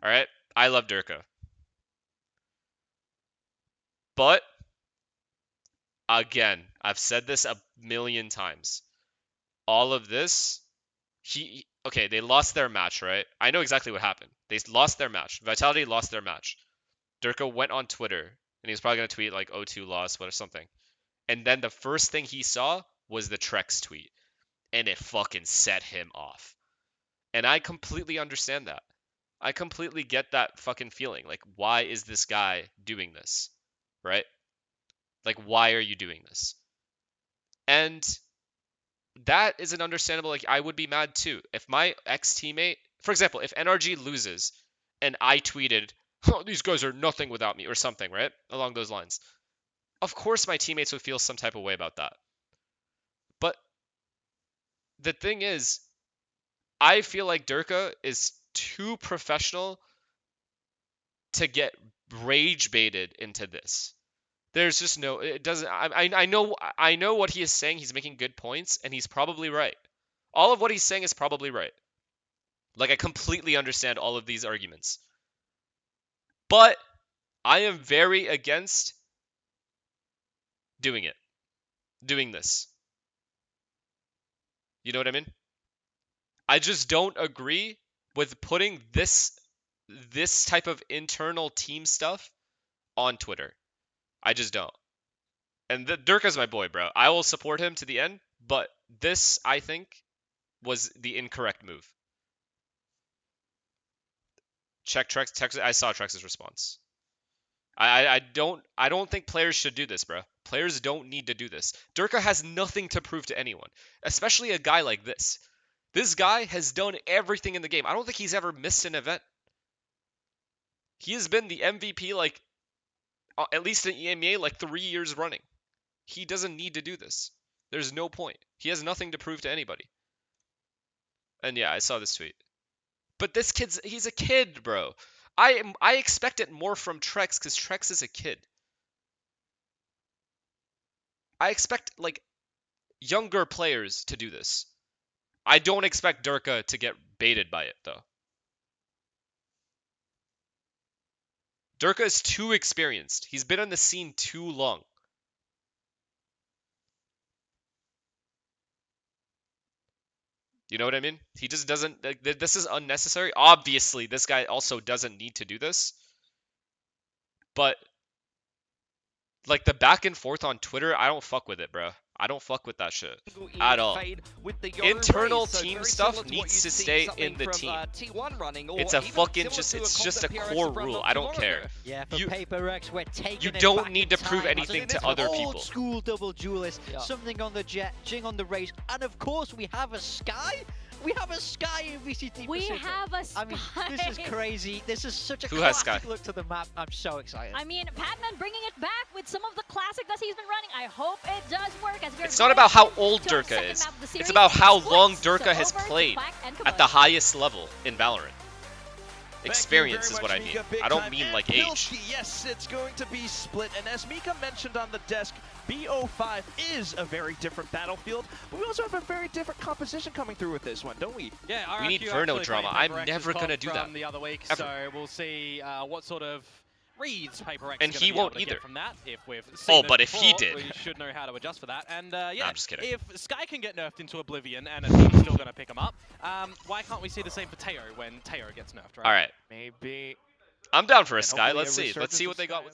All right, I love Derke, but again, I've said this a million times. All of this, okay, they lost their match, right? I know exactly what happened. They lost their match. Vitality lost their match. Derke went on Twitter and he was probably gonna tweet like 0-2 loss, or something. And then the first thing he saw was the Trexx tweet, and it fucking set him off. And I completely understand that. I completely get that fucking feeling. Like, why is this guy doing this? Right? Like, why are you doing this? And that is an understandable, like, I would be mad too. If my ex-teammate, for example, if NRG loses and I tweeted, oh, these guys are nothing without me, or something, right? Along those lines. Of course my teammates would feel some type of way about that. But the thing is, I feel like Derke is too professional to get rage baited into this. There's just no, it doesn't, I know what he is saying. He's making good points and he's probably right. All of what he's saying is probably right. Like, I completely understand all of these arguments. But I am very against doing this. You know what I mean? I just don't agree with putting this type of internal team stuff on Twitter. I just don't. And Derke's my boy, bro. I will support him to the end, but this, I think, was the incorrect move. Check Trexx. I saw Trexx's response. I don't think players should do this, bro. Players don't need to do this. Derke has nothing to prove to anyone, especially a guy like this. This guy has done everything in the game. I don't think he's ever missed an event. He has been the MVP, like, at least in EMEA, like 3 years running. He doesn't need to do this. There's no point. He has nothing to prove to anybody. And yeah, I saw this tweet. But this he's a kid, bro. I expect it more from Trexx because Trexx is a kid. I expect, like, younger players to do this. I don't expect Derke to get baited by it, though. Derke is too experienced. He's been on the scene too long. You know what I mean? He just doesn't, like, this is unnecessary. Obviously, this guy also doesn't need to do this. But, like, the back and forth on Twitter, I don't fuck with it, bro. I don't fuck with that shit at all. Internal team stuff needs to stay in the team. It's a fucking it's just a core rule. I don't care. You don't need to prove anything to other people. Old school double duelist, something on the Jet, Jing on the Raze, and of course we have a Sky. We have a Sky in VCT. We have a Sky. I mean, this is crazy. This is such a Who has Sky? classic look to the map. I'm so excited. I mean, Patman bringing it back with some of the classic that he's been running. I hope it does work. As it's not about how old Derke is. It's about how long Derke has played at the highest level in Valorant. Experience is what I mean. I don't mean like age. Yes, it's going to be split. And as Mika mentioned on the desk, BO5 is a very different battlefield, but we also have a very different composition coming through with this one, don't we? Yeah, we need Verno drama. I'm never gonna do that. The other week, ever. So we'll see what sort of reads Paper X and he won't either. From that, if we've seen but before, if he did, we should know how to adjust for that. And yeah, no, I'm just kidding. If Sky can get nerfed into Oblivion and a team's still going to pick him up, why can't we see the same for Teo when Teo gets nerfed, right? All right. Maybe. I'm down for a Sky. Let's see. Let's see what they got with